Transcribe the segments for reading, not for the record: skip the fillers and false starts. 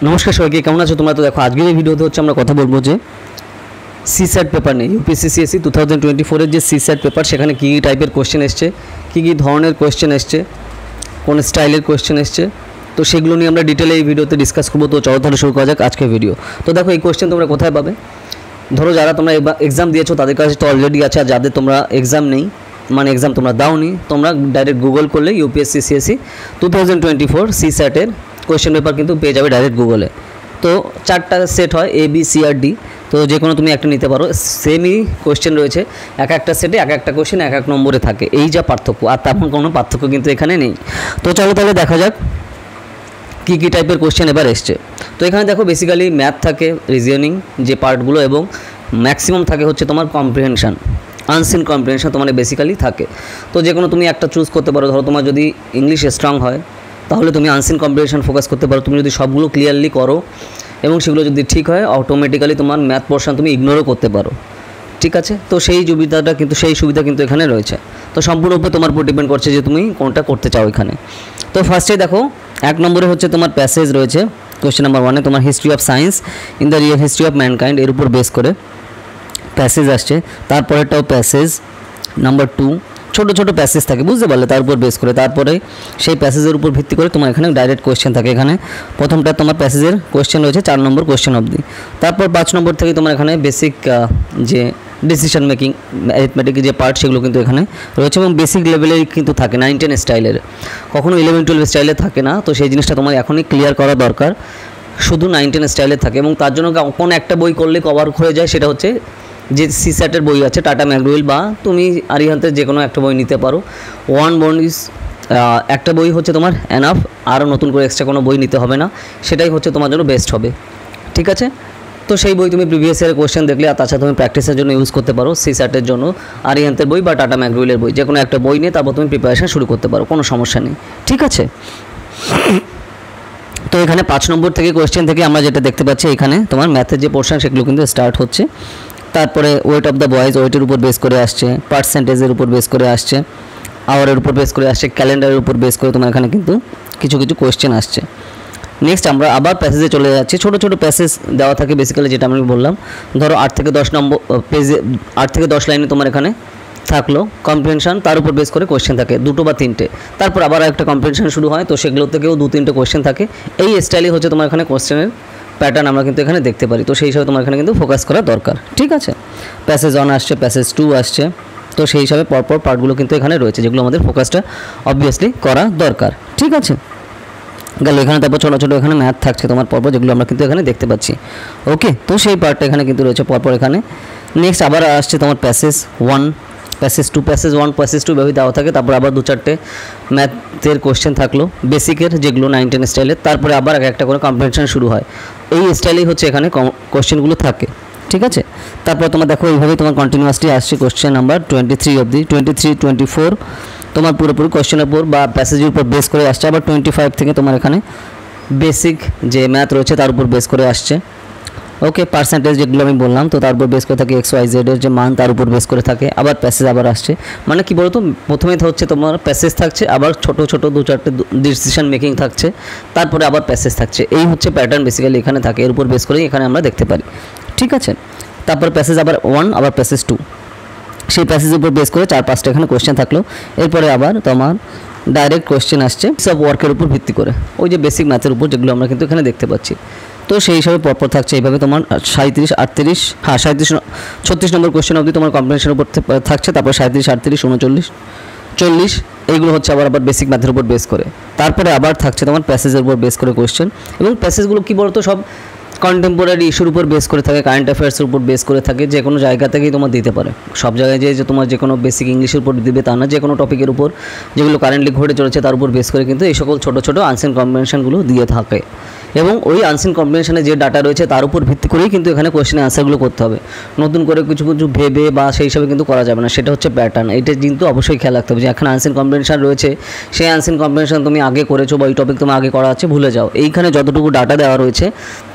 নমস্কার সবাইকে, কেমন আছো তোমরা? তো দেখো আজকের এই ভিডিওতে হচ্ছে আমরা কথা বলবো যে সিস্যাট পেপার নিয়ে। ইউপিএসসি 2024 যে সিস্যাট পেপার, সেখানে কী কী টাইপের কোয়েশ্চেন এসছে, কী কী ধরনের কোয়েশ্চেন এসছে, কোন স্টাইলের কোয়েশ্চেন এসছে, তো সেগুলো নিয়ে আমরা ডিটেলে এই ভিডিওতে ডিসকাস করবো। তো চলো তাহলে শুরু করা যাক আজকের ভিডিও। তো দেখো এই কোয়েশ্চেন তোমরা কোথায় পাবে? ধরো যারা তোমরা এক্সাম দিয়েছো তাদের কাছে তো অলরেডি আছে, আর যাদের তোমরা এক্সাম নেই, মানে এক্সাম তোমরা দাওনি, তোমরা ডাইরেক্ট গুগল করলে ইউপিএসসি 2024 সিস্যাটের কোয়েশ্চেন পেপার কিন্তু পেয়ে যাবে ডাইরেক্ট গুগলে। তো 4টা সেট হয়, A B C R D, তো যে কোনো তুমি একটা নিতে পারো। সেমই কোয়েশ্চেন রয়েছে, এক একটা সেটে এক একটা কোয়েশ্চেন এক নম্বরে থাকে, এই যা পার্থক্য, আর তেমন কোনো পার্থক্য কিন্তু এখানে নেই। তো চলো তাহলে দেখা যাক কী কী টাইপের কোয়েশ্চেন এবার এসছে। তো এখানে দেখো বেসিক্যালি ম্যাথ থাকে, রিজনিং যে পার্টগুলো, এবং ম্যাক্সিমাম থাকে হচ্ছে তোমার কম্প্রিহেনশন, আনসিন কম্প্রিহেনশন তোমার বেসিক্যালি থাকে। তো যে কোনো তুমি একটা চুজ করতে পারো। ধরো তোমার যদি ইংলিশ স্ট্রং হয় তাহলে তুমি আনসিন কম্প্রিহেনশন ফোকাস করতে পারো। তুমি যদি সবগুলো ক্লিয়ারলি করো এবং সেগুলো যদি ঠিক হয়, অটোমেটিক্যালি তোমার ম্যাথ পোর্শন তুমি ইগনোরও করতে পারো, ঠিক আছে? তো সেই সুবিধা কিন্তু এখানে রয়েছে। তো সম্পূর্ণ উপরে তোমার উপর ডিপেন্ড করছে যে তুমি কোনটা করতে চাও এখানে। তো ফার্স্টে দেখো 1 নম্বরে হচ্ছে তোমার প্যাসেজ রয়েছে। কোয়েশ্চেন নাম্বার 1-এ তোমার history of science in the real history of mankind, এর উপর বেস করে প্যাসেজ আসছে। তারপরেরটাও প্যাসেজ। নাম্বার 2 ছোটো ছোটো প্যাসেজ থাকে, বুঝতে পারলে, তার উপর বেস করে। তারপরে সেই প্যাসেজের উপর ভিত্তি করে তোমার এখানে ডাইরেক্ট কোয়েশ্চেন থাকে। এখানে প্রথমটা তোমার প্যাসেজের কোয়েশ্চেন রয়েছে 4 নম্বর কোয়েশ্চেন অবধি। তারপর 5 নম্বর থেকে তোমার এখানে বেসিক যে ডিসিশন মেকিং, অ্যারিথমেটিক যে পার্ট, সেগুলো কিন্তু এখানে রয়েছে এবং বেসিক লেভেলেই কিন্তু থাকে, 9-10 স্টাইলের, কখনো 11-12 স্টাইলে থাকে না। তো সেই জিনিসটা তোমার এখনই ক্লিয়ার করা দরকার, শুধু 9-10 স্টাইলে থাকে। এবং তার জন্য কোন একটা বই করলে কভার হয়ে যায়, সেটা হচ্ছে যে সিস্যাটের বই আছে, টাটা ম্যাকগ্রো-হিল, বা তুমি আরিহান্তের যে কোনো একটা বই নিতে পারো। ওয়ান বন্ড ইজ একটা বই হচ্ছে তোমার এনাফ, আরও নতুন করে এক্সট্রা কোনো বই নিতে হবে না, সেটাই হচ্ছে তোমার জন্য বেস্ট হবে, ঠিক আছে? তো সেই বই তুমি প্রিভিয়াস ইয়ারের কোয়েশ্চেন দেখলে, আর তাছাড়া তুমি প্র্যাকটিসের জন্য ইউজ করতে পারো সিস্যাটের জন্য আরিহান্তের বই বা টাটা ম্যাকগ্রো-হিলের বই, যে কোনো একটা বই নিয়ে তারপর তুমি প্রিপারেশন শুরু করতে পারো, কোনো সমস্যা নেই, ঠিক আছে? তো এখানে 5 নম্বর থেকে কোয়েশ্চেন থেকে আমরা যেটা দেখতে পাচ্ছি, এখানে তোমার ম্যাথের যে পোর্শন সেগুলো কিন্তু স্টার্ট হচ্ছে। তারপরে ওয়েট অফ দ্য বয়েজ, ওয়েটের উপর বেস করে আসছে, পার্সেন্টেজের উপর বেস করে আসছে, আওয়ারের উপর বেস করে আসছে, ক্যালেন্ডারের উপর বেস করে তোমার এখানে কিন্তু কিছু কিছু কোয়েশ্চেন আসছে। নেক্সট আমরা আবার প্যাসেজে চলে যাচ্ছি। ছোটো ছোটো প্যাসেজ দেওয়া থাকে বেসিক্যালি, যেটা আমি বললাম। ধরো 8 থেকে 10 নম্বর পেজে 8 থেকে 10 লাইনে তোমার এখানে থাকলো কম্প্রিহেনশন, তার উপর বেস করে কোয়েশ্চেন থাকে 2 বা 3টে। তারপর আবার একটা কম্প্রিহেনশন শুরু হয়, তো সেগুলো থেকেও 2-3টে কোয়েশ্চেন থাকে। এই স্টাইলই হচ্ছে তোমার এখানে কোয়েশ্চেনের প্যাটার্ন আমরা কিন্তু এখানে দেখতে পারি। তো সেই হিসাবে তোমার এখানে কিন্তু ফোকাস করা দরকার, ঠিক আছে? প্যাসেজ 1 আসছে, প্যাসেজ 2 আসছে, তো সেই হিসাবে পরপর পার্টগুলো কিন্তু এখানে রয়েছে, যেগুলো আমাদের ফোকাসটা অবভিয়াসলি করা দরকার, ঠিক আছে? গেল এখানে। তারপর ছোটো ছোটো এখানে ম্যাথ থাকছে তোমার পরপর, যেগুলো আমরা কিন্তু এখানে দেখতে পাচ্ছি, ওকে? তো সেই পার্টটা এখানে কিন্তু রয়েছে পরপর এখানে। নেক্সট আবার আসছে তোমার প্যাসেজ 1, প্যাসেজ 2, প্যাসেজ 1, প্যাসেজ 2 ভাবে দেওয়া থাকে। তারপর আবার 2-4টে ম্যাথের কোয়েশ্চেন থাকলো বেসিকের, যেগুলো 9-10 স্টাইলের। তারপরে আবার একটা করে কম্প্রিহেনশন শুরু হয়। এই স্টাইলেই হচ্ছে এখানে কোয়েশ্চেনগুলো থাকে, ঠিক আছে? তারপর তোমার দেখো এইভাবেই তোমার কন্টিনিউয়াসলি আসছে কোয়েশ্চেন নাম্বার 23 অবধি। 23-24 তোমার পুরোপুরি কোয়েশ্চেনের উপর বা প্যাসেজের উপর বেস করে আসছে। আবার 25 থেকে তোমার এখানে বেসিক যে ম্যাথ রয়েছে তার উপর বেস করে আসছে, ওকে? পার্সেন্টেজ যেগুলো আমি বললাম, তো তার উপর বেস করে থাকে, XYZ এর যে মান তার উপর বেস করে থাকে। আবার প্যাসেজ আবার আসছে, মানে কি বলতো, প্রথমে হচ্ছে তোমার প্যাসেজ থাকছে, আবার ছোটো ছোটো 2-4টে ডিসিশন মেকিং থাকছে, তারপরে আবার প্যাসেজ থাকছে। এই হচ্ছে প্যাটার্ন বেসিক্যালি এখানে থাকে, এর উপর বেস করেই এখানে আমরা দেখতে পারি, ঠিক আছে? তারপর প্যাসেজ আবার 1, আবার প্যাসেজ 2, সেই প্যাসেজের উপর বেস করে 4-5টা এখানে কোয়েশ্চেন থাকলো। এরপরে আবার তোমার ডাইরেক্ট কোয়েশ্চেন আসছে সব ওয়ার্কের উপর ভিত্তি করে, ওই যে বেসিক ম্যাথের উপর, যেগুলো আমরা কিন্তু এখানে দেখতে পাচ্ছি। তো সেই হিসাবে পরপর থাকছে এইভাবে তোমার 36 নম্বর কোয়েশ্চেন অবধি তোমার কম্প্রিহেনশনের উপর থাকছে। তারপর 37, 38, 39, 40 এইগুলো হচ্ছে আবার বেসিক ম্যাথের উপর বেস করে। তারপরে আবার থাকছে তোমার প্যাসেজের উপর বেস করে কোয়েশ্চেন, এবং প্যাসেজগুলো কী বলতো, সব কন্টেম্পোরারি ইস্যুর উপর বেস করে থাকে, কারেন্ট অ্যাফেয়ার্সের উপর বেস করে থাকে, যে কোনো জায়গা থেকেই তোমার দিতে পারে। সব জায়গায় যে তোমার যে কোনো বেসিক ইংলিশের উপর দিবে তা না, যে কোনো টপিকের উপর যেগুলো কারেন্টলি ঘটে চলেছে তার উপর বেস করে কিন্তু এই সকল ছোটো ছোটো আনসিন কম্বিনেশনগুলো দিয়ে থাকে। এবং ওই আনসিন কম্বিনেশনে যে ডাটা রয়েছে তার উপর ভিত্তি করেই কিন্তু এখানে কোয়েশ্চেনের আনসারগুলো করতে হবে। নতুন করে কিছু কিছু ভেবে বা সেই হিসাবে কিন্তু করা যাবে না, সেটা হচ্ছে প্যাটার্ন। এটা কিন্তু অবশ্যই খেয়াল রাখতে হবে যে এখানে আনসিন কম্বিনেশন রয়েছে, সেই আনসিন কম্বিনেশন তুমি আগে করেছো বা ওই টপিক তুমি আগে করা আছে, ভুলে যাও। এইখানে যতটুকু ডাটা দেওয়া রয়েছে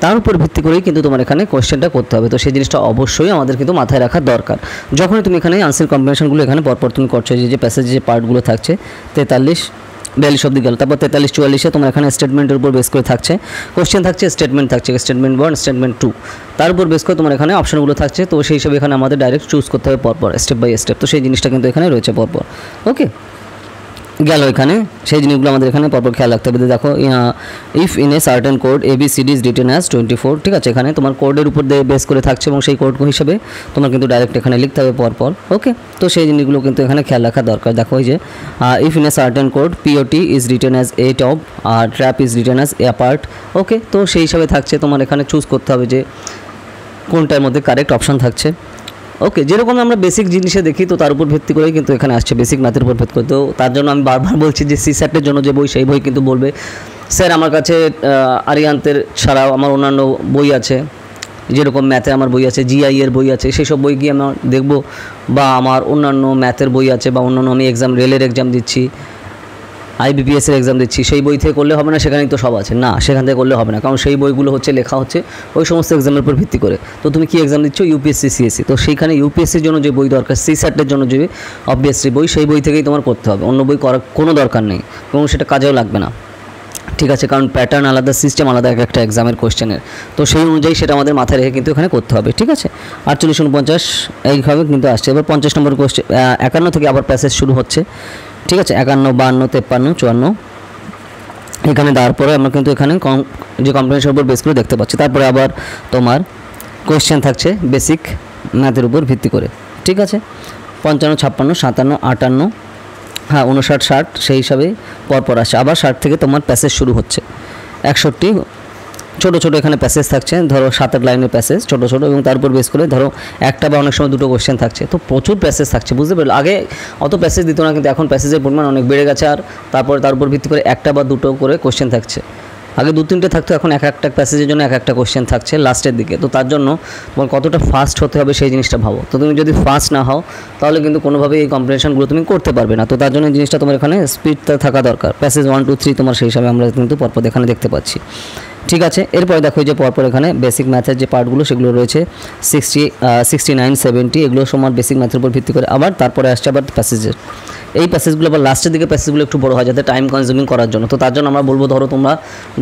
তার উপর ভিত্তি করেই কিন্তু তোমার এখানে কোয়েশ্চেনটা করতে হবে। তো সেই জিনিসটা অবশ্যই আমাদের কিন্তু মাথায় রাখা দরকার যখনই তুমি এখানে আনসার কম্বিনেশনগুলো এখানে পরপর তুমি করছো। যে প্যাসেজে যে পার্টগুলো থাকছে 43, 42 অবধি গেল। তারপর 43-44 তোমার এখানে স্টেটমেন্টের উপর বেস করে থাকছে, কোশ্চেন থাকছে, স্টেটমেন্ট থাকছে, স্টেটমেন্ট 1 স্টেটমেন্ট 2, তার উপর বেস করে তোমার এখানে অপশনগুলো থাকছে। তো সেই হিসাবে এখানে আমাদের ডাইরেক্ট চুজ করতে হবে পরপর স্টেপ বাই স্টেপ। তো সেই জিনিসটা কিন্তু এখানে রয়েছে পরপর। ওকে, গেল এখানে সেই জিনিসগুলো আমাদের এখানে পরপর খেয়াল রাখতে হবে। দেখো if in a certain code ABCD is written as 24, ঠিক আছে, এখানে তোমার কোডের উপর দিয়ে বেস করে থাকছে এবং সেই কোড হিসেবে তোমার কিন্তু ডাইরেক্ট এখানে লিখতে হবে পরপর। ওকে, তো সেই জিনিসগুলো কিন্তু এখানে খেয়াল রাখা দরকার। দেখো এই যে if in a certain code POT is written as A top আর trap is written as A apart। Okay, তো সেই হিসাবে থাকছে, তোমার এখানে চুজ করতে হবে যে কোনটার মধ্যে কারেক্ট অপশন থাকছে। ওকে, যেরকম আমরা বেসিক জিনিসে দেখি তো তার উপর ভিত্তি করেই কিন্তু এখানে আসছে, বেসিক ম্যাথের উপর ভিত্তি করে। তো তার জন্য আমি বারবার বলছি যে CSAT-এর জন্য যে বই, সেই বই কিন্তু বলবে স্যার আমার কাছে আরিয়ান্তের ছাড়াও আমার অন্যান্য বই আছে, যেরকম ম্যাথে আমার বই আছে, GI এর বই আছে, সেই সব বই কি আমরা দেখব, বা আমার অন্যান্য ম্যাথের বই আছে, বা অন্যান্য আমি এক্সাম রেলের এক্সাম দিচ্ছি, IBPS এর এক্সাম দিচ্ছি, সেই বই থেকে করলে হবে না, সেখানেই তো সব আছে না, সেখান থেকে করলে হবে না, কারণ সেই বইগুলো হচ্ছে লেখা হচ্ছে ওই সমস্ত এক্সামের উপর ভিত্তি করে। তো তুমি কি এক্সাম দিচ্ছ? UPSC CSC, তো সেইখানে UPSCর জন্য যে বই দরকার, CSAT-এর জন্য যে অবভিয়াসলি বই, সেই বই থেকেই তোমার করতে হবে, অন্য বই করার কোনো দরকার নেই এবং সেটা কাজেও লাগবে না, ঠিক আছে, কারণ প্যাটার্ন আলাদা, সিস্টেম আলাদা এক একটা এক্সামের কোশ্চেনের। তো সেই অনুযায়ী সেটা আমাদের মাথায় রেখে কিন্তু এখানে করতে হবে, ঠিক আছে। 48-49 এইভাবে কিন্তু আসছে। এবার 50 নম্বর কোশ্চেন, 51 থেকে আবার প্যাসেজ শুরু হচ্ছে, ঠিক আছে, 51, 52, 53, 54 এখানে দেওয়ার পরে আমরা কিন্তু এখানে যে কম্পিটিশনের উপর বেস করে দেখতে পাচ্ছি। তারপরে আবার তোমার কোশ্চেন থাকছে বেসিক ম্যাথের উপর ভিত্তি করে, ঠিক আছে, 55, 56, 57, 58, হ্যাঁ 59, 60 সেই হিসাবে পরপর আসছে। আবার 60 থেকে তোমার প্যাসেজ শুরু হচ্ছে, 61 ছোটো ছোটো এখানে প্যাসেজ থাকছে, ধরো 7-8 লাইনের প্যাসেজ ছোটো ছোটো, এবং তার উপর বেস করে ধরো একটা বা অনেক সময় দুটো কোশ্চেন থাকছে। তো প্রচুর প্যাসেজ থাকছে, বুঝতে পারলো। আগে অত প্যাসেজ দিত না, কিন্তু এখন প্যাসেজের পরিমাণ অনেক বেড়ে গেছে, আর তারপর তার উপর ভিত্তি করে একটা বা দুটো করে কোশ্চেন থাকছে। আগে 2-3টে থাকতো, এখন এক একটা প্যাসেজের জন্য এক একটা কোশ্চেন থাকছে লাস্টের দিকে। তো তার জন্য তোমার কতটা ফাস্ট হতে হবে সেই জিনিসটা ভাবো। তো তুমি যদি ফাস্ট না হও তাহলে কিন্তু কোনোভাবেই এই কম্পিটিশনগুলো তুমি করতে পারবে না। তো তার জন্য জিনিসটা তোমার এখানে স্পিডটা থাকা দরকার। প্যাসেজ 1, 2, 3 তোমার সেই হিসাবে আমরা কিন্তু পরপর এখানে দেখতে পাচ্ছি, ঠিক আছে। এরপরে দেখো যে পরপর এখানে বেসিক ম্যাথের যে পার্টগুলো সেগুলো রয়েছে 60, 69, 70 এগুলো সমান বেসিক ম্যাথের উপর ভিত্তি করে। আবার তারপরে আসছে আবার প্যাসেজের, এই প্যাসেজগুলো আবার লাস্টের দিকে প্যাসেজগুলো একটু বড় হয় যাতে টাইম কনজিউমিং করার জন্য। তো তার জন্য আমরা বলবো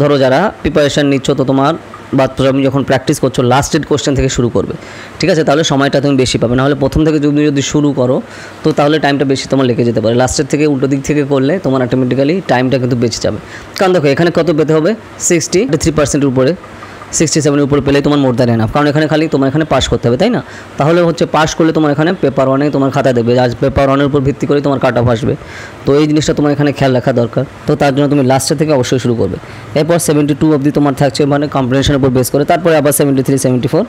ধরো যারা প্রিপারেশান নিচ্ছ, তো তোমার বা তুমি যখন প্র্যাকটিস করছো লাস্টের কোশ্চেন থেকে শুরু করবে, ঠিক আছে, তাহলে সময়টা তুমি বেশি পাবে। নাহলে প্রথম থেকে যদি শুরু করো তো তাহলে টাইমটা বেশি তোমার লেগে যেতে পারে। লাস্টের থেকে উল্টো দিক থেকে করলে তোমার অটোমেটিক্যালি টাইমটা কিন্তু বেঁচে যাবে। কারণ দেখো এখানে কত পেতে হবে, 63% উপরে, 67 উপরে পেলেই তোমার মোর দ্যান এনাফ। কারণ এখানে খালি তোমার এখানে পাস করতে হবে, তাই না? তাহলে হচ্ছে পাস করলে তোমার এখানে পেপার 1-এ তোমার খাতা দেবে, আজ পেপার 1-এর উপর ভিত্তি করে তোমার কাট অফ আসবে। তো এই জিনিসটা তোমার এখানে খেয়াল রাখা দরকার। তো তার জন্য তুমি লাস্টের থেকে অবশ্যই শুরু করবে। এরপর 72 অবধি তোমার থাকছে মানে কম্পিটিশনের উপর বেস করে। তারপরে আবার 73, 74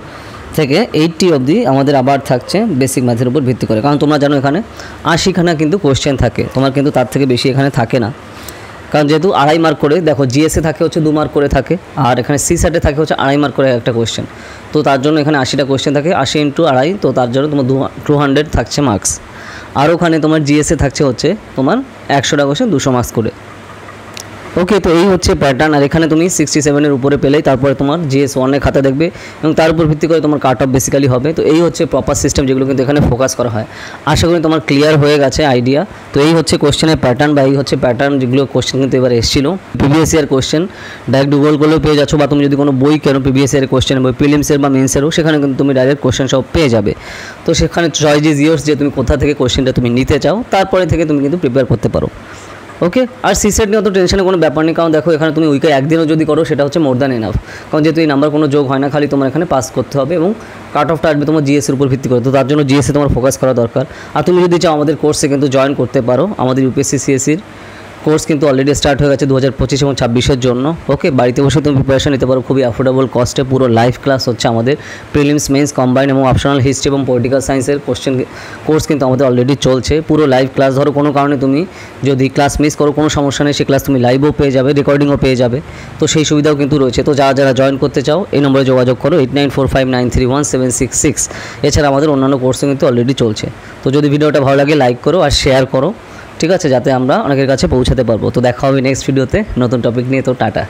থেকে 80 অবধি আমাদের আবার থাকছে বেসিক ম্যাথের উপর ভিত্তি করে। কারণ তোমরা জানো এখানে 80খানা কিন্তু কোশ্চেন থাকে, তোমার কিন্তু তার থেকে বেশি এখানে থাকে না। কারণ যেহেতু 2.5 মার্ক করে, দেখো জিএসএ থাকে হচ্ছে 2 মার্ক করে থাকে, আর এখানে CSAT-এ থাকে হচ্ছে 2.5 মার্ক করে একটা কোশ্চেন। তো তার জন্য এখানে 80টা কোশ্চেন থাকে, 80 × 2.5, তো তার জন্য তোমার 200 থাকছে মার্কস। আর ওখানে তোমার জিএসএ থাকছে হচ্ছে তোমার 100টা কোশ্চেন 200 মার্কস করে। ওকে, তো এই হচ্ছে প্যাটার্ন। আর এখানে তুমি 67-এর উপরে পেলেই তারপরে তোমার GS 1-এর খাতা দেখবে এবং তার উপর ভিত্তি করে তোমার কাট অফ বেসিক্যালি হবে। তো এই হচ্ছে প্রপার সিস্টেম যেগুলো কিন্তু এখানে ফোকাস করা হয়। আশা করি তোমার ক্লিয়ার হয়ে গেছে আইডিয়া। তো এই হচ্ছে কোশ্চেনের প্যাটার্ন, বা এই হচ্ছে প্যাটার্ন যেগুলো কোশ্চেন কিন্তু এবার এসেছিল। Previous year question direct Google করলেও পেয়ে যাচ্ছ, বা তুমি যদি কোনো বই কেন প্রিভিয়াস ইয়ার কোশ্চেন বই, প্রিলিমসের বা মেন্সেরও, সেখানে কিন্তু তুমি ডাইরেক্ট কোশ্চেন সব পেয়ে যাবে। তো সেখানে চয়েস ইজ ইয়ার্স, যে তুমি কোথা থেকে কোশ্চেনটা তুমি নিতে চাও, তারপরে থেকে তুমি কিন্তু প্রিপেয়ার করতে পারো। ওকে, আর CSAT নিয়ে অত টেনশনের কোনো ব্যাপার নেই। কারণ দেখো এখানে তুমি উইকে একদিনও যদি করো সেটা হচ্ছে মোর দ্যান এনাফ। কারণ যেহেতু এই নাম্বার কোনো যোগ হয় না, খালি তোমার এখানে পাস করতে হবে এবং কাট অফটা আসবে তোমার GS-এর উপর ভিত্তি করে। তো তার জন্য GS-এ তোমার ফোকাস করা দরকার। আর তুমি যদি চাও আমাদের কোর্সে কিন্তু জয়েন করতে পারো। আমাদের UPSC CSCর কোর্স কিন্তু অলরেডি স্টার্ট হয়ে গেছে 2025 এবং 26-এর জন্য। ওকে, বাড়িতে বসে তুমি প্রিপারেশন নিতে পারো খুবই অ্যাফোর্ডেবল কস্টে। পুরো লাইভ ক্লাস হচ্ছে আমাদের, প্রিলিমস, মেন্স, কম্বাইন এবং অপশনাল হিস্ট্রি এবং পলিটিক্যাল সায়েন্সের কোর্স কিন্তু আমাদের অলরেডি চলছে। পুরো লাইভ ক্লাস, ধরো কোনো কারণে তুমি যদি ক্লাস মিস করো কোনো সমস্যা নেই, সেই ক্লাস তুমি লাইভও পেয়ে যাবে, রেকর্ডিংও পেয়ে যাবে। তো সেই সুবিধাও কিন্তু রয়েছে। তো যারা জয়েন করতে চাও এই নম্বরে যোগাযোগ করো 8945931766। এছাড়া আমাদের অন্যান্য কোর্সও কিন্তু অলরেডি চলছে। তো যদি ভিডিওটা ভালো লাগে লাইক করো আর শেয়ার করো, ঠিক আছে, যাতে আমরা অনেকের কাছে পৌঁছাতে পারবো। তো দেখা হবে নেক্সট ভিডিওতে নতুন টপিক নিয়ে। তো টাটা।